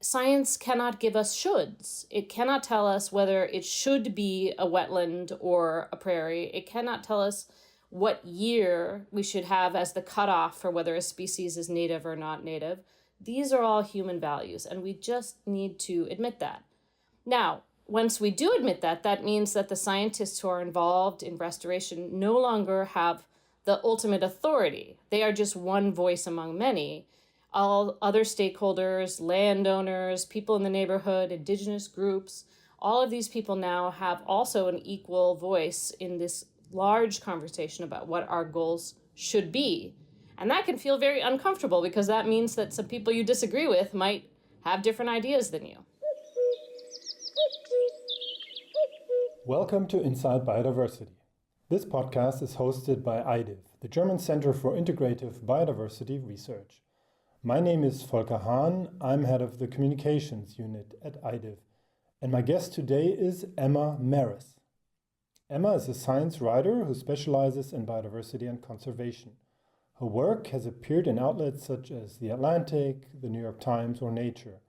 science cannot give us shoulds. It cannot tell us whether it should be a wetland or a prairie. It cannot tell us what year we should have as the cutoff for whether a species is native or not native. These are all human values, and we just need to admit that. Now, once we do admit that, that means that the scientists who are involved in restoration no longer have the ultimate authority. They are just one voice among many. All other stakeholders, landowners, people in the neighborhood, indigenous groups, all of these people now have also an equal voice in this large conversation about what our goals should be. And that can feel very uncomfortable because that means that some people you disagree with might have different ideas than you. Welcome to Inside Biodiversity. This podcast is hosted by IDIV, the German Center for Integrative Biodiversity Research. My name is Volker Hahn. I'm head of the communications unit at IDIV. And my guest today is Emma Marris. Emma is a science writer who specializes in biodiversity and conservation. Her work has appeared in outlets such as The Atlantic, The New York Times, or Nature.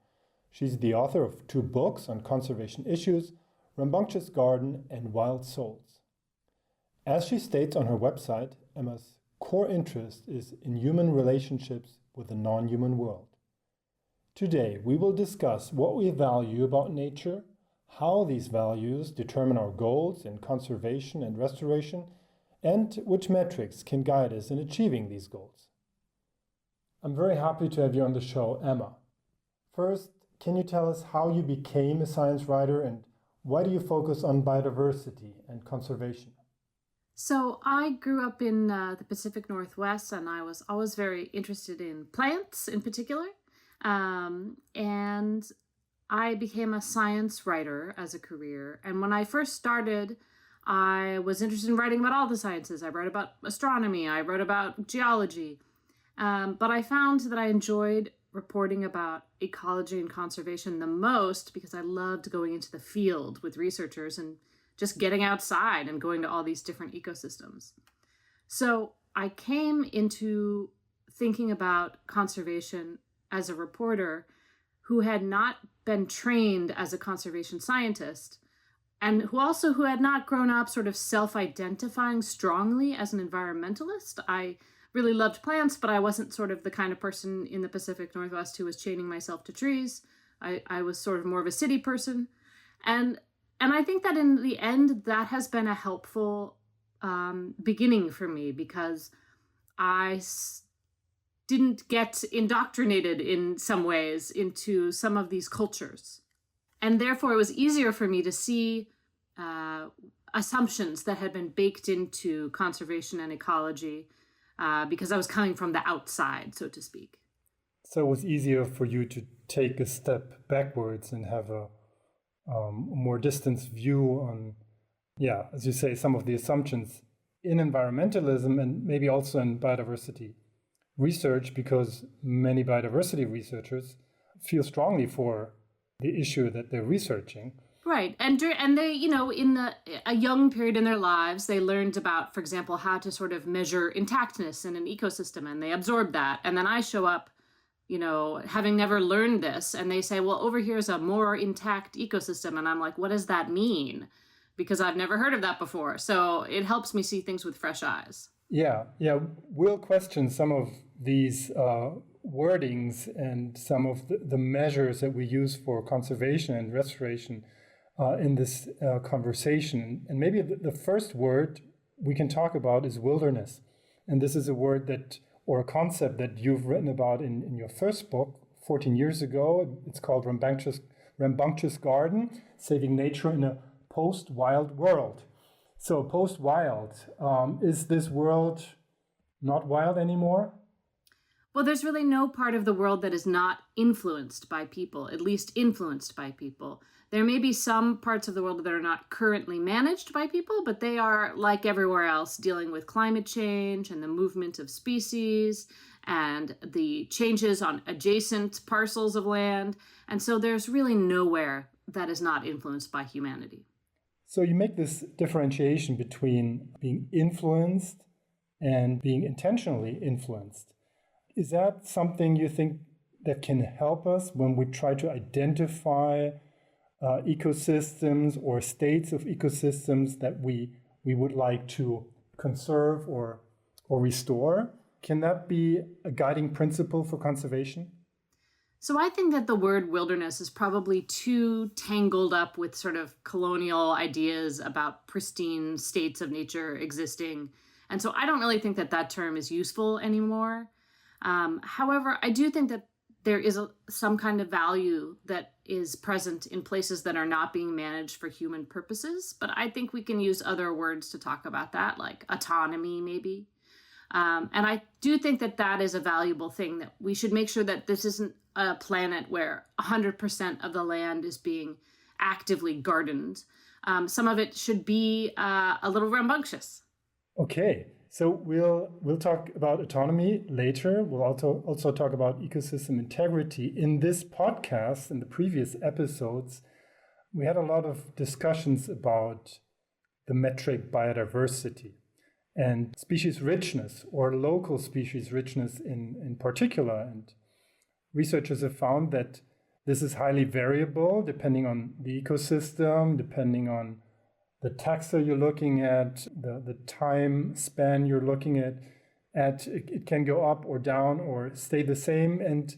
She's the author of 2 books on conservation issues, Rambunctious Garden and Wild Souls. As she states on her website, Emma's core interest is in human relationships with the non-human world. Today, we will discuss what we value about nature, how these values determine our goals in conservation and restoration, and which metrics can guide us in achieving these goals. I'm very happy to have you on the show, Emma. First, can you tell us how you became a science writer and why do you focus on biodiversity and conservation? So I grew up in the Pacific Northwest, and I was always very interested in plants in particular. And I became a science writer as a career. And when I first started, I was interested in writing about all the sciences. I wrote about astronomy. I wrote about geology. But I found that I enjoyed reporting about ecology and conservation the most because I loved going into the field with researchers and just getting outside and going to all these different ecosystems. So I came into thinking about conservation as a reporter who had not been trained as a conservation scientist and who had not grown up sort of self-identifying strongly as an environmentalist. I really loved plants, but I wasn't sort of the kind of person in the Pacific Northwest who was chaining myself to trees. I was sort of more of a city person. And I think that in the end, that has been a helpful beginning for me because I didn't get indoctrinated in some ways into some of these cultures. And therefore, it was easier for me to see assumptions that had been baked into conservation and ecology because I was coming from the outside, so to speak. So it was easier for you to take a step backwards and have a more distant view on, as you say, some of the assumptions in environmentalism and maybe also in biodiversity research, because many biodiversity researchers feel strongly for the issue that they're researching. Right. And they, in a young period in their lives, they learned about, for example, how to sort of measure intactness in an ecosystem, and they absorbed that. And then I show up, having never learned this, and they say, well, over here is a more intact ecosystem. And I'm like, what does that mean? Because I've never heard of that before. So it helps me see things with fresh eyes. Yeah. We'll question some of these wordings and some of the measures that we use for conservation and restoration in this conversation. And maybe the first word we can talk about is wilderness. And this is a word or a concept that you've written about in your first book 14 years ago. It's called Rambunctious Garden, Saving Nature in a Post-Wild World. So post-wild, is this world not wild anymore? Well, there's really no part of the world that is not influenced by people, at least influenced by people. There may be some parts of the world that are not currently managed by people, but they are, like everywhere else, dealing with climate change and the movement of species and the changes on adjacent parcels of land. And so there's really nowhere that is not influenced by humanity. So you make this differentiation between being influenced and being intentionally influenced. Is that something you think that can help us when we try to identify ecosystems or states of ecosystems that we would like to conserve or restore? Can that be a guiding principle for conservation? So I think that the word wilderness is probably too tangled up with sort of colonial ideas about pristine states of nature existing. And so I don't really think that that term is useful anymore. However, I do think that there is some kind of value that is present in places that are not being managed for human purposes. But I think we can use other words to talk about that, like autonomy, maybe. And I do think that that is a valuable thing, that we should make sure that this isn't a planet where 100% of the land is being actively gardened. Some of it should be a little rambunctious. Okay, so we'll talk about autonomy later. We'll also talk about ecosystem integrity. In this podcast, in the previous episodes, we had a lot of discussions about the metric biodiversity and species richness, or local species richness in particular. And researchers have found that this is highly variable depending on the ecosystem, depending on the taxa you're looking at, the time span you're looking at. It can go up or down or stay the same. And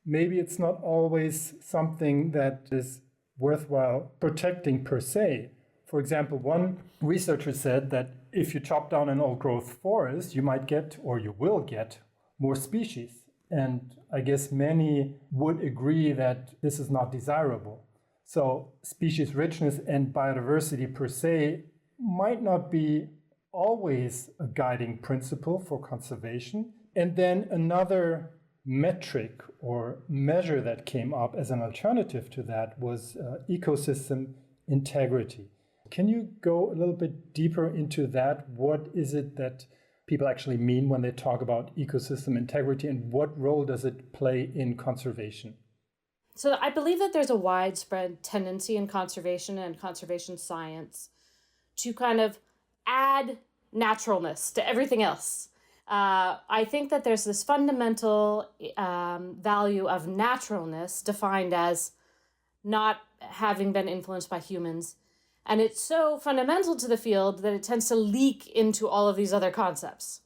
maybe it's not always something that is worthwhile protecting per se. For example, one researcher said that if you chop down an old-growth forest, you might get, or you will get, more species. And I guess many would agree that this is not desirable. So species richness and biodiversity per se might not be always a guiding principle for conservation. And then another metric or measure that came up as an alternative to that was ecosystem integrity. Can you go a little bit deeper into that? What is it that people actually mean when they talk about ecosystem integrity, and what role does it play in conservation? So I believe that there's a widespread tendency in conservation and conservation science to kind of add naturalness to everything else. I think that there's this fundamental value of naturalness defined as not having been influenced by humans. And it's so fundamental to the field that it tends to leak into all of these other concepts.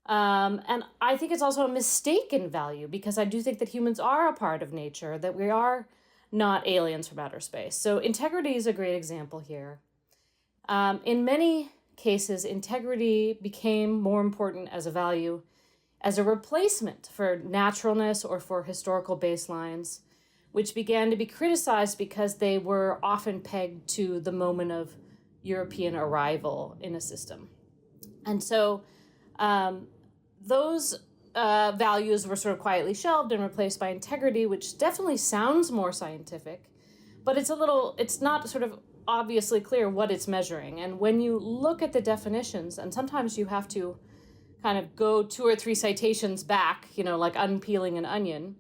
And I think it's also a mistaken value, because I do think that humans are a part of nature, that we are not aliens from outer space. So integrity is a great example here. In many cases, integrity became more important as a value, as a replacement for naturalness or for historical baselines, which began to be criticized because they were often pegged to the moment of European arrival in a system. And so those values were sort of quietly shelved and replaced by integrity, which definitely sounds more scientific, but it's not sort of obviously clear what it's measuring. And when you look at the definitions, and sometimes you have to kind of go 2 or 3 citations back, like unpeeling an onion,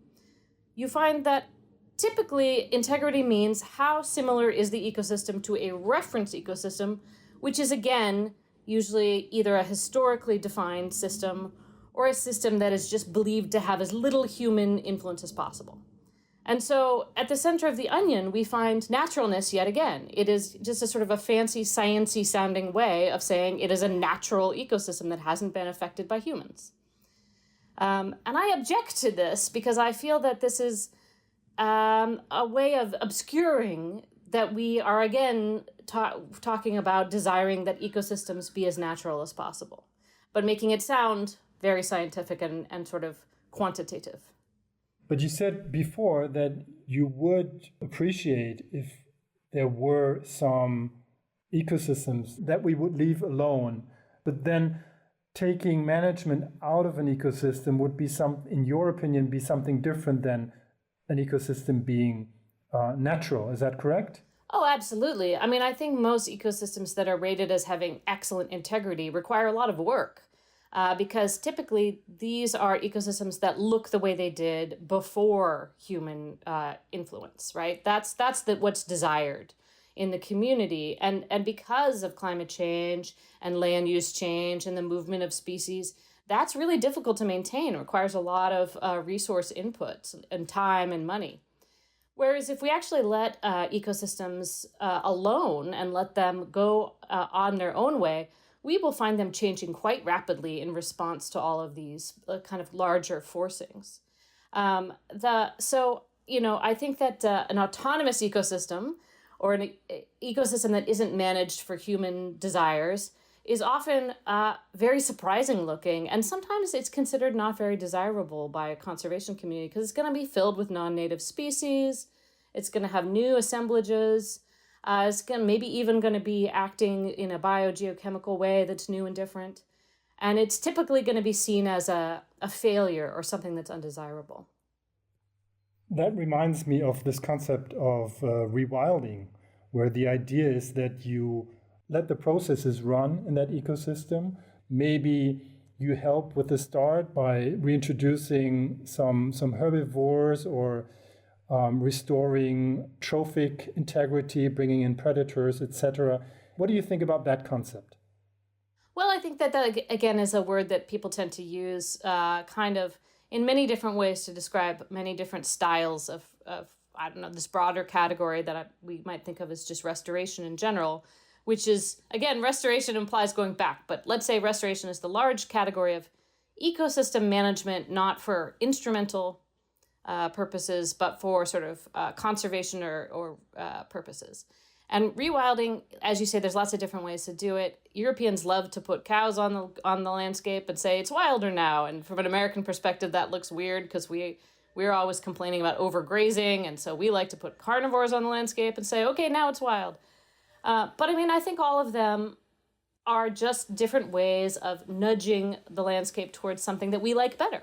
you find that typically, integrity means how similar is the ecosystem to a reference ecosystem, which is, again, usually either a historically defined system or a system that is just believed to have as little human influence as possible. And so at the center of the onion, we find naturalness yet again. It is just a sort of a fancy, science-y sounding way of saying it is a natural ecosystem that hasn't been affected by humans. And I object to this because I feel that this is a way of obscuring that we are, again, talking about desiring that ecosystems be as natural as possible, but making it sound very scientific and sort of quantitative. But you said before that you would appreciate if there were some ecosystems that we would leave alone, but then taking management out of an ecosystem would be in your opinion, be something different than an ecosystem being natural. Is that correct? Oh, absolutely. I mean, I think most ecosystems that are rated as having excellent integrity require a lot of work because typically these are ecosystems that look the way they did before human influence, right? That's what's desired in the community. And because of climate change and land use change and the movement of species, that's really difficult to maintain. It requires a lot of resource input and time and money. Whereas if we actually let ecosystems alone and let them go on their own way, we will find them changing quite rapidly in response to all of these kind of larger forcings. I think that an autonomous ecosystem or an ecosystem that isn't managed for human desires is often very surprising looking, and sometimes it's considered not very desirable by a conservation community because it's going to be filled with non-native species, it's going to have new assemblages, it's maybe even going to be acting in a biogeochemical way that's new and different, and it's typically going to be seen as a failure or something that's undesirable. That reminds me of this concept of rewilding, where the idea is that you let the processes run in that ecosystem. Maybe you help with the start by reintroducing some herbivores or restoring trophic integrity, bringing in predators, etc. What do you think about that concept? Well, I think that again, is a word that people tend to use kind of in many different ways to describe many different styles of I don't know, this broader category that we might think of as just restoration in general, which is, again, restoration implies going back. But let's say restoration is the large category of ecosystem management, not for instrumental purposes, but for sort of conservation or purposes. And rewilding, as you say, there's lots of different ways to do it. Europeans love to put cows on the landscape and say it's wilder now. And from an American perspective, that looks weird because we're always complaining about overgrazing. And so we like to put carnivores on the landscape and say, okay, now it's wild. But I mean, I think all of them are just different ways of nudging the landscape towards something that we like better.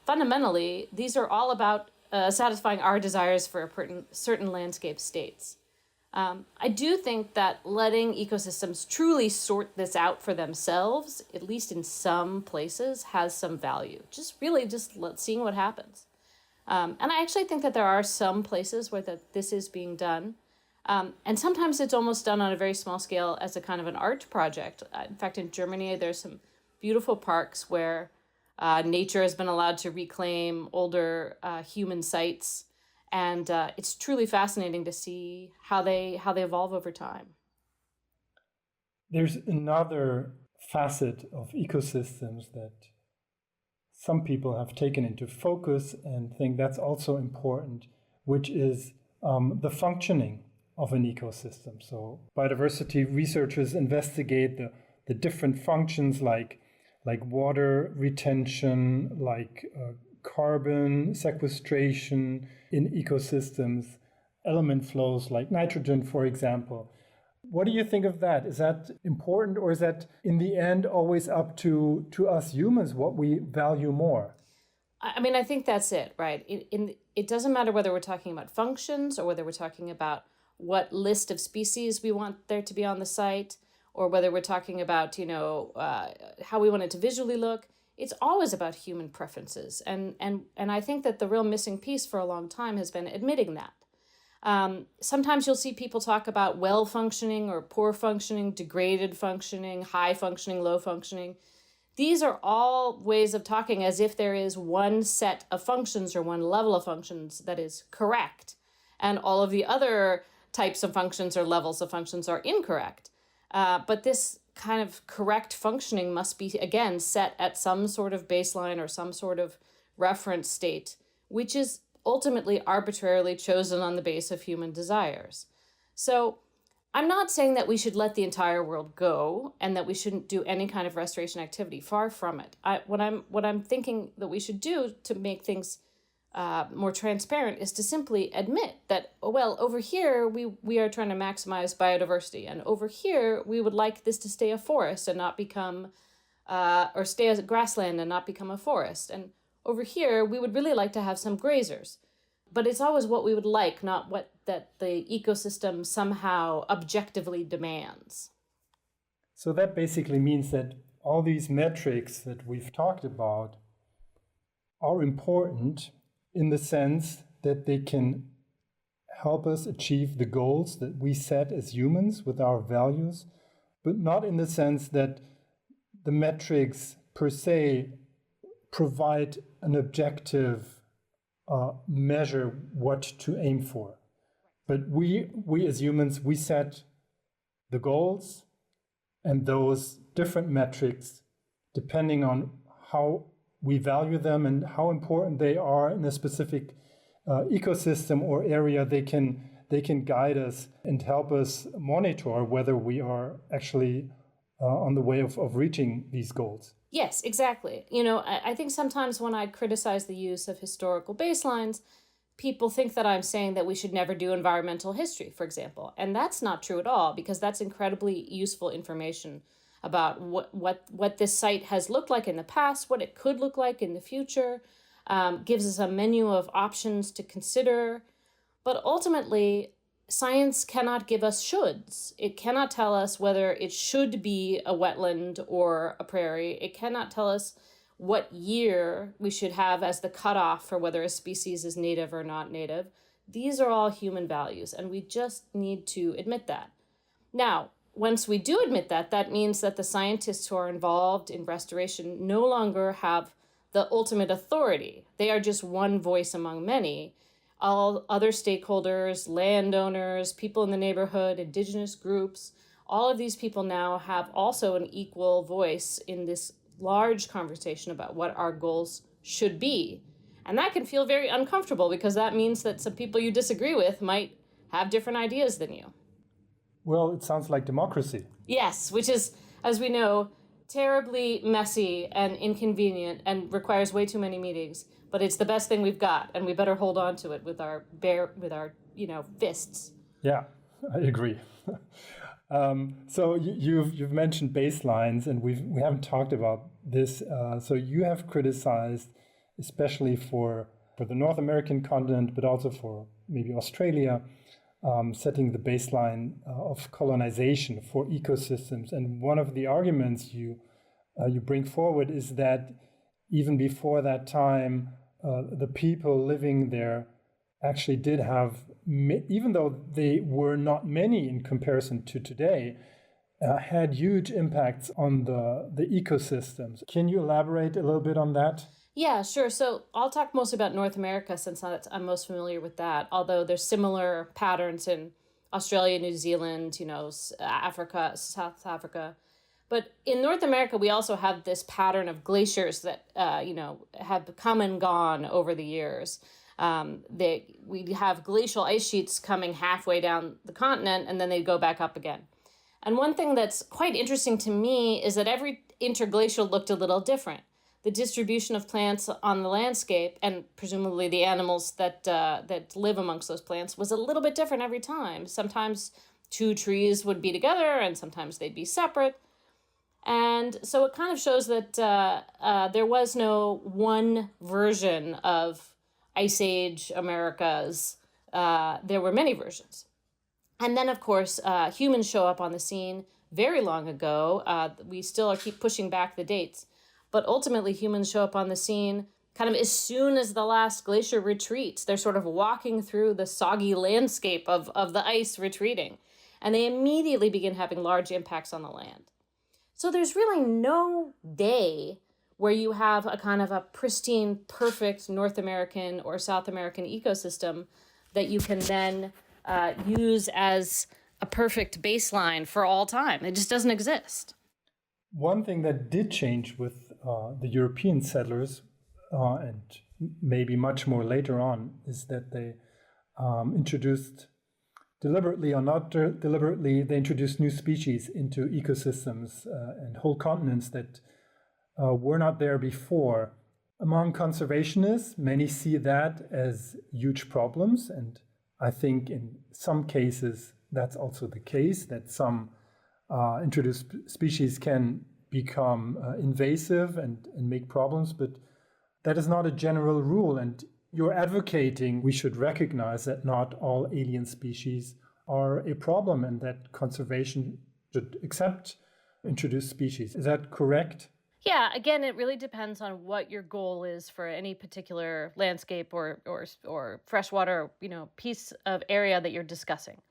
Fundamentally, these are all about satisfying our desires for certain landscape states. I do think that letting ecosystems truly sort this out for themselves, at least in some places, has some value. Just seeing what happens. And I actually think that there are some places where this is being done. And sometimes it's almost done on a very small scale as a kind of an art project. In fact, in Germany, there's some beautiful parks where nature has been allowed to reclaim older human sites. And it's truly fascinating to see how they evolve over time. There's another facet of ecosystems that some people have taken into focus and think that's also important, which is the functioning of an ecosystem. So biodiversity researchers investigate the different functions like water retention, like carbon sequestration in ecosystems, element flows like nitrogen, for example. What do you think of that? Is that important, or is that in the end always up to us humans what we value more? I mean, I think that's it, right? It doesn't matter whether we're talking about functions or whether we're talking about what list of species we want there to be on the site, or whether we're talking about, how we want it to visually look. It's always about human preferences. And I think that the real missing piece for a long time has been admitting that. Sometimes you'll see people talk about well functioning or poor functioning, degraded functioning, high functioning, low functioning. These are all ways of talking as if there is one set of functions or one level of functions that is correct, and all of the other types of functions or levels of functions are incorrect. But this kind of correct functioning must be, again, set at some sort of baseline or some sort of reference state, which is ultimately arbitrarily chosen on the base of human desires. So I'm not saying that we should let the entire world go and that we shouldn't do any kind of restoration activity. Far from it. What I'm thinking that we should do to make things more transparent is to simply admit that, over here we are trying to maximize biodiversity, and over here we would like this to stay a forest and not become, or stay as a grassland and not become a forest. And over here we would really like to have some grazers. But it's always what we would like, not what that the ecosystem somehow objectively demands. So that basically means that all these metrics that we've talked about are important in the sense that they can help us achieve the goals that we set as humans with our values, but not in the sense that the metrics per se provide an objective measure what to aim for. But we as humans, we set the goals and those different metrics depending on how we value them and how important they are in a specific ecosystem or area. They can guide us and help us monitor whether we are actually on the way of reaching these goals. Yes, exactly. You know, I think sometimes when I criticize the use of historical baselines, people think that I'm saying that we should never do environmental history, for example. And that's not true at all, because that's incredibly useful information about what this site has looked like in the past, what it could look like in the future, gives us a menu of options to consider. But ultimately, science cannot give us shoulds. It cannot tell us whether it should be a wetland or a prairie. It cannot tell us what year we should have as the cutoff for whether a species is native or not native. These are all human values, and we just need to admit that. Now, once we do admit that, that means that the scientists who are involved in restoration no longer have the ultimate authority. They are just one voice among many. All other stakeholders, landowners, people in the neighborhood, indigenous groups, all of these people now have also an equal voice in this large conversation about what our goals should be. And that can feel very uncomfortable, because that means that some people you disagree with might have different ideas than you. Well, it sounds like democracy. Yes, which is, as we know, terribly messy and inconvenient and requires way too many meetings. But it's the best thing we've got, and we better hold on to it with our fists. Yeah, I agree. So you've mentioned baselines, and we haven't talked about this. So you have criticized, especially for the North American continent, but also for maybe Australia, setting the baseline of colonization for ecosystems. And one of the arguments you bring forward is that even before that time, the people living there actually did have, even though they were not many in comparison to today, had huge impacts on the ecosystems. Can you elaborate a little bit on that? Yeah, sure. So I'll talk mostly about North America, since I'm most familiar with that, although there's similar patterns in Australia, New Zealand, Africa, South Africa. But in North America, we also have this pattern of glaciers that, have come and gone over the years. We have glacial ice sheets coming halfway down the continent, and then they go back up again. And one thing that's quite interesting to me is that every interglacial looked a little different. The distribution of plants on the landscape, and presumably the animals that live amongst those plants, was a little bit different every time. Sometimes two trees would be together, and sometimes they'd be separate. And so it kind of shows that there was no one version of Ice Age Americas. There were many versions. And then, of course, humans show up on the scene very long ago. We still keep pushing back the dates. But ultimately, humans show up on the scene kind of as soon as the last glacier retreats. They're sort of walking through the soggy landscape of the ice retreating. And they immediately begin having large impacts on the land. So there's really no day where you have a kind of a pristine, perfect North American or South American ecosystem that you can then use as a perfect baseline for all time. It just doesn't exist. One thing that did change with the European settlers, and maybe much more later on, is that they introduced, deliberately or not deliberately, they introduced new species into ecosystems and whole continents that were not there before. Among conservationists, many see that as huge problems, and I think in some cases that's also the case, that some introduced species can become invasive and make problems, but that is not a general rule. And you're advocating we should recognize that not all alien species are a problem, and that conservation should accept introduced species. Is that correct? Yeah, again, it really depends on what your goal is for any particular landscape or freshwater, piece of area that you're discussing.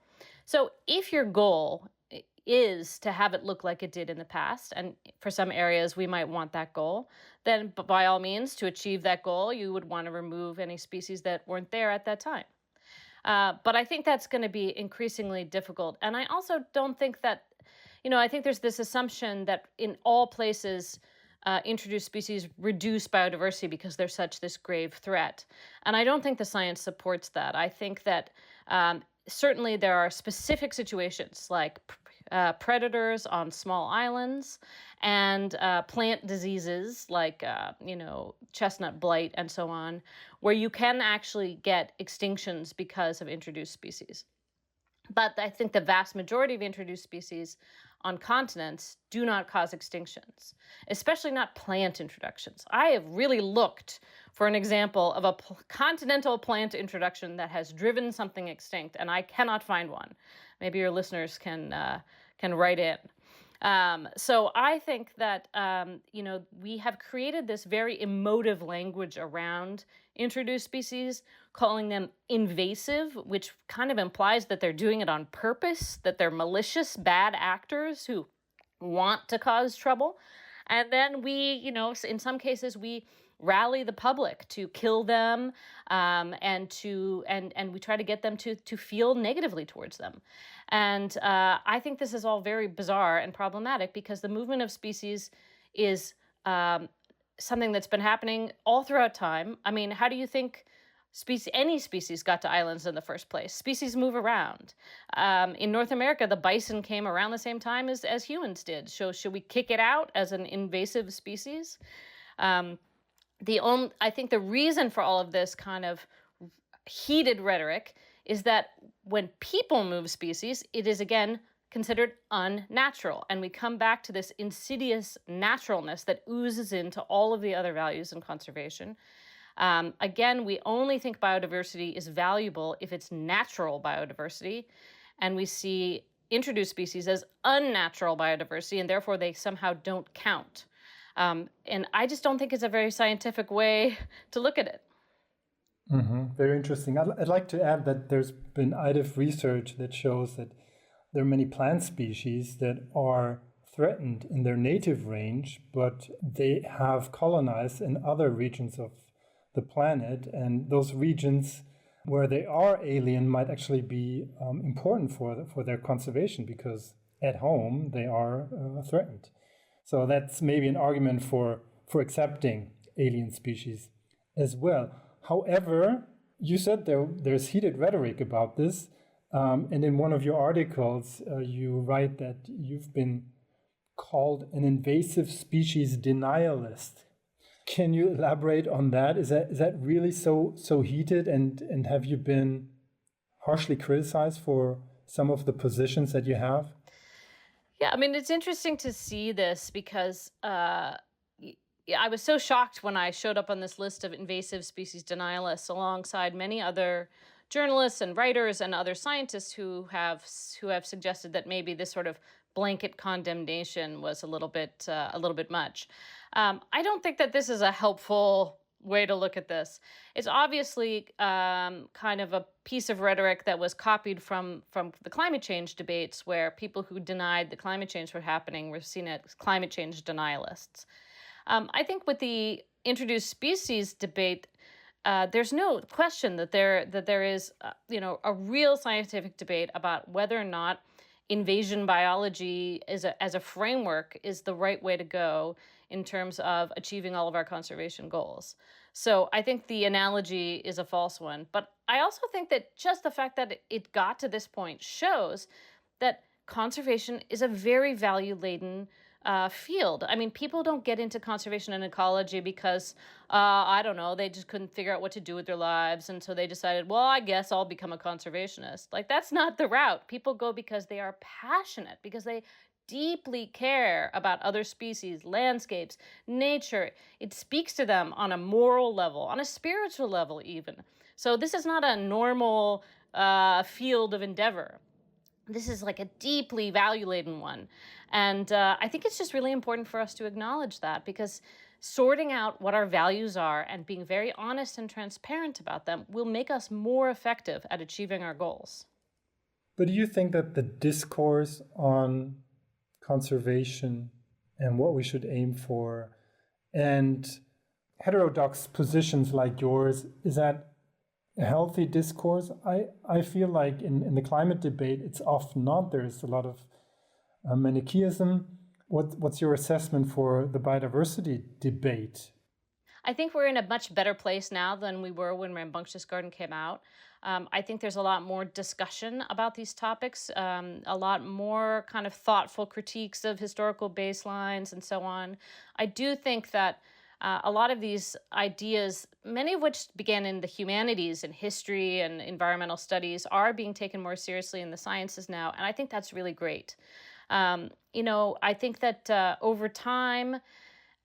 So if your goal is to have it look like it did in the past, and for some areas we might want that goal, then by all means, to achieve that goal, you would want to remove any species that weren't there at that time. But I think that's going to be increasingly difficult. And I also don't think that, I think there's this assumption that in all places, introduced species reduce biodiversity because they're such this grave threat. And I don't think the science supports that. I think that certainly there are specific situations like predators on small islands and plant diseases like, chestnut blight and so on, where you can actually get extinctions because of introduced species. But I think the vast majority of introduced species on continents do not cause extinctions, especially not plant introductions. I have really looked for an example of a continental plant introduction that has driven something extinct, and I cannot find one. Maybe your listeners can write in. So I think that, we have created this very emotive language around introduced species, calling them invasive, which kind of implies that they're doing it on purpose, that they're malicious, bad actors who want to cause trouble. And then we, in some cases, we rally the public to kill them, and we try to get them to feel negatively towards them. And I think this is all very bizarre and problematic because the movement of species is something that's been happening all throughout time. I mean, how do you think any species got to islands in the first place? Species move around. In North America, the bison came around the same time as humans did. So should we kick it out as an invasive species? I think the reason for all of this kind of heated rhetoric is that when people move species, it is again considered unnatural. And we come back to this insidious naturalness that oozes into all of the other values in conservation. Again, we only think biodiversity is valuable if it's natural biodiversity, and we see introduced species as unnatural biodiversity, and therefore they somehow don't count. And I just don't think it's a very scientific way to look at it. Very interesting. I'd like to add that there's been IDIF research that shows that there are many plant species that are threatened in their native range, but they have colonized in other regions of the planet. And those regions where they are alien might actually be important for their conservation because at home they are threatened. So that's maybe an argument for accepting alien species as well. However, you said there's heated rhetoric about this. And in one of your articles, you write that you've been called an invasive species denialist. Can you elaborate on that? Is that really so heated? And have you been harshly criticized for some of the positions that you have? Yeah, I mean, it's interesting to see this because I was so shocked when I showed up on this list of invasive species denialists alongside many other journalists and writers and other scientists who have suggested that maybe this sort of blanket condemnation was a little bit much. I don't think that this is a helpful way to look at this. It's obviously kind of a piece of rhetoric that was copied from the climate change debates, where people who denied the climate change were happening were seen as climate change denialists. I think with the introduced species debate, there's no question that there is a real scientific debate about whether or not invasion biology as a framework is the right way to go in terms of achieving all of our conservation goals. So I think the analogy is a false one. But I also think that just the fact that it got to this point shows that conservation is a very value-laden field. I mean, people don't get into conservation and ecology because, I don't know, they just couldn't figure out what to do with their lives. And so they decided, well, I guess I'll become a conservationist. Like, that's not the route. People go because they are passionate, because they deeply care about other species, landscapes, nature. It speaks to them on a moral level, on a spiritual level even. So this is not a normal field of endeavor. This is like a deeply value-laden one. And I think it's just really important for us to acknowledge that, because sorting out what our values are and being very honest and transparent about them will make us more effective at achieving our goals. But do you think that the discourse on conservation and what we should aim for and heterodox positions like yours, is that a healthy discourse? I feel like in the climate debate, it's often not. There's a lot of Manichaeism. What's your assessment for the biodiversity debate? I think we're in a much better place now than we were when Rambunctious Garden came out. I think there's a lot more discussion about these topics, a lot more kind of thoughtful critiques of historical baselines and so on. I do think that a lot of these ideas, many of which began in the humanities and history and environmental studies, are being taken more seriously in the sciences now. And I think that's really great. I think that over time,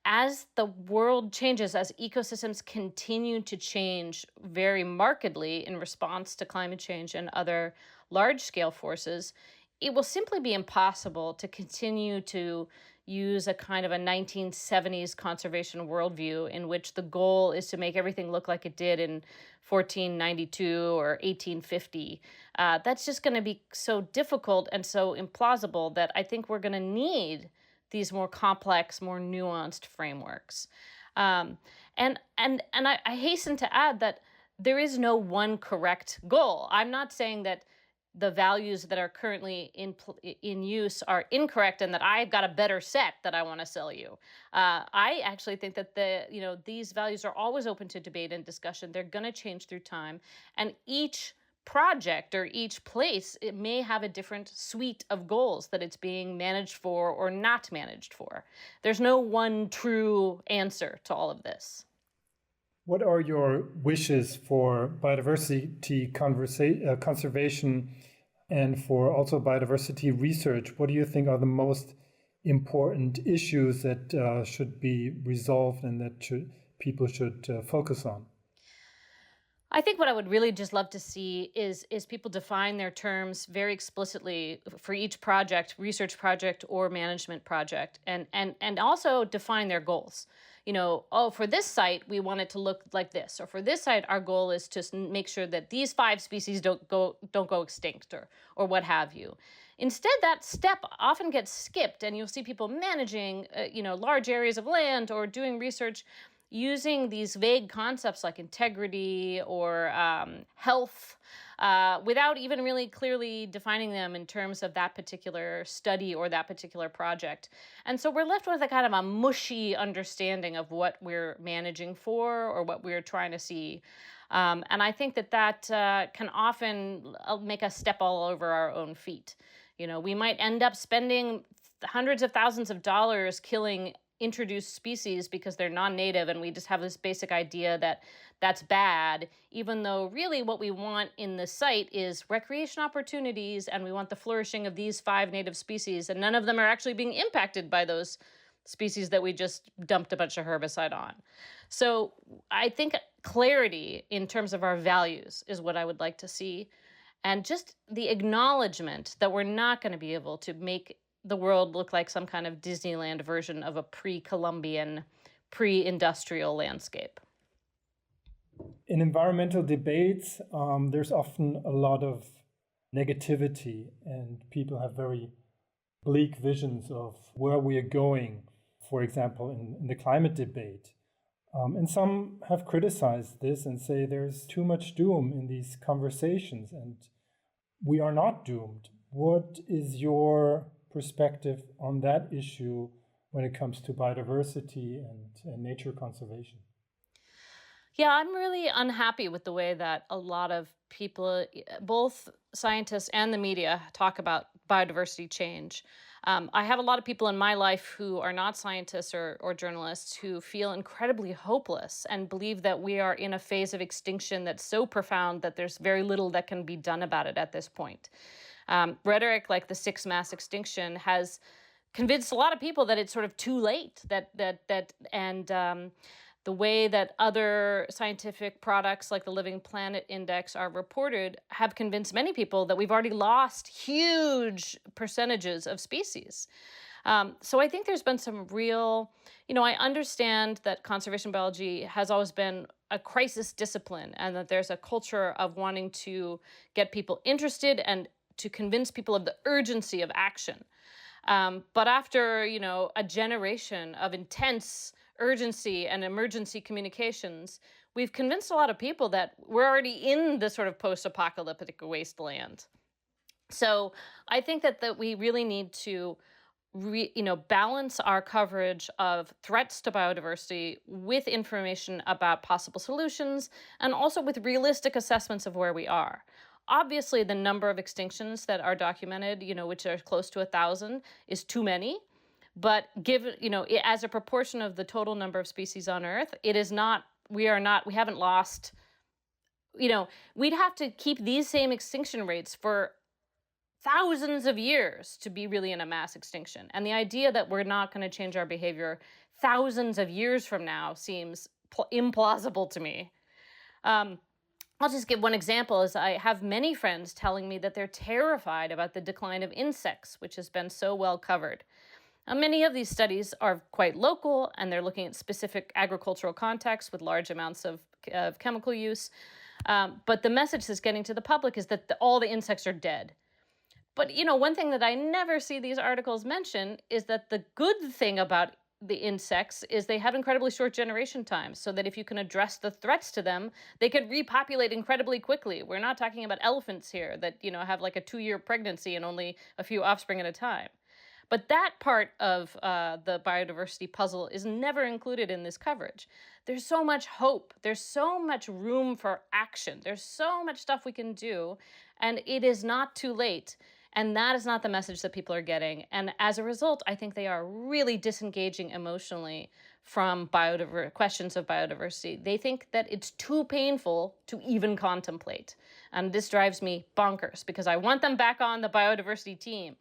as the world changes, as ecosystems continue to change very markedly in response to climate change and other large-scale forces, it will simply be impossible to continue to use a kind of a 1970s conservation worldview in which the goal is to make everything look like it did in 1492 or 1850. That's just going to be so difficult and so implausible that I think we're going to need these more complex, more nuanced frameworks. And I hasten to add that there is no one correct goal. I'm not saying that the values that are currently in use are incorrect and that I've got a better set that I want to sell you. I actually think that these values are always open to debate and discussion. They're going to change through time, and each project or each place, it may have a different suite of goals that it's being managed for or not managed for. There's no one true answer to all of this. What are your wishes for biodiversity conservation and for also biodiversity research? What do you think are the most important issues that should be resolved and that people should focus on? I think what I would really just love to see is people define their terms very explicitly for each project, research project or management project, and also define their goals. For this site, we want it to look like this, or for this site, our goal is to make sure that these 5 species don't go extinct, or what have you. Instead, that step often gets skipped, and you'll see people managing, large areas of land or doing research using these vague concepts like integrity or health without even really clearly defining them in terms of that particular study or that particular project. And so we're left with a kind of a mushy understanding of what we're managing for or what we're trying to see. And I think that can often make us step all over our own feet. We might end up spending hundreds of thousands of dollars killing introduced species because they're non-native, and we just have this basic idea that that's bad, even though really what we want in the site is recreation opportunities, and we want the flourishing of these 5 native species, and none of them are actually being impacted by those species that we just dumped a bunch of herbicide on. So I think clarity in terms of our values is what I would like to see, and just the acknowledgement that we're not going to be able to make the world look like some kind of Disneyland version of a pre-Columbian, pre-industrial landscape. In environmental debates, there's often a lot of negativity, and people have very bleak visions of where we are going, for example, in the climate debate. And some have criticized this and say there's too much doom in these conversations, and we are not doomed. What is your perspective on that issue when it comes to biodiversity and nature conservation? Yeah, I'm really unhappy with the way that a lot of people, both scientists and the media, talk about biodiversity change. I have a lot of people in my life who are not scientists or journalists who feel incredibly hopeless and believe that we are in a phase of extinction that's so profound that there's very little that can be done about it at this point. Rhetoric like the 6th mass extinction has convinced a lot of people that it's sort of too late, and the way that other scientific products like the Living Planet Index are reported have convinced many people that we've already lost huge percentages of species. So I think there's been some real, I understand that conservation biology has always been a crisis discipline, and that there's a culture of wanting to get people interested and to convince people of the urgency of action. But after, a generation of intense urgency and emergency communications, we've convinced a lot of people that we're already in this sort of post-apocalyptic wasteland. So I think that we really need to balance our coverage of threats to biodiversity with information about possible solutions and also with realistic assessments of where we are. Obviously, the number of extinctions that are documented, which are close to 1,000, is too many. But given, as a proportion of the total number of species on Earth, we haven't lost, we'd have to keep these same extinction rates for thousands of years to be really in a mass extinction. And the idea that we're not going to change our behavior thousands of years from now seems implausible to me. I'll just give one example, as I have many friends telling me that they're terrified about the decline of insects, which has been so well covered. Now, many of these studies are quite local, and they're looking at specific agricultural contexts with large amounts of chemical use. But the message that's getting to the public is that all the insects are dead. But, one thing that I never see these articles mention is that the good thing about the insects is they have incredibly short generation times, so that if you can address the threats to them, they could repopulate incredibly quickly. We're not talking about elephants here that, have like a 2-year pregnancy and only a few offspring at a time. But that part of the biodiversity puzzle is never included in this coverage. There's so much hope. There's so much room for action. There's so much stuff we can do, and it is not too late. And that is not the message that people are getting. And as a result, I think they are really disengaging emotionally from questions of biodiversity. They think that it's too painful to even contemplate. And this drives me bonkers because I want them back on the biodiversity team.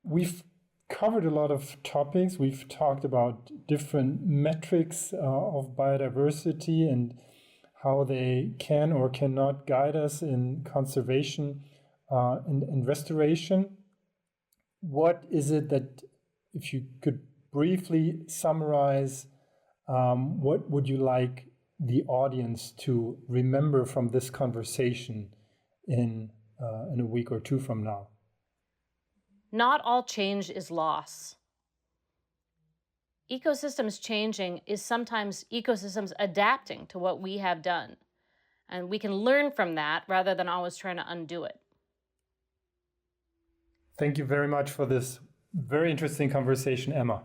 We've covered a lot of topics. We've talked about different metrics of biodiversity and how they can or cannot guide us in conservation and restoration. What is it that, if you could briefly summarize, what would you like the audience to remember from this conversation in a week or two from now? Not all change is loss. Ecosystems changing is sometimes ecosystems adapting to what we have done. And we can learn from that rather than always trying to undo it. Thank you very much for this very interesting conversation, Emma.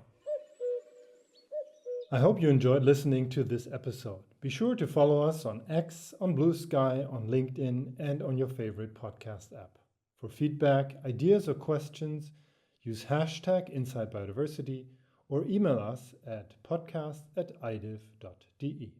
I hope you enjoyed listening to this episode. Be sure to follow us on X, on Blue Sky, on LinkedIn, and on your favorite podcast app. For feedback, ideas, or questions, use hashtag Inside Biodiversity or email us at podcast@idiv.de.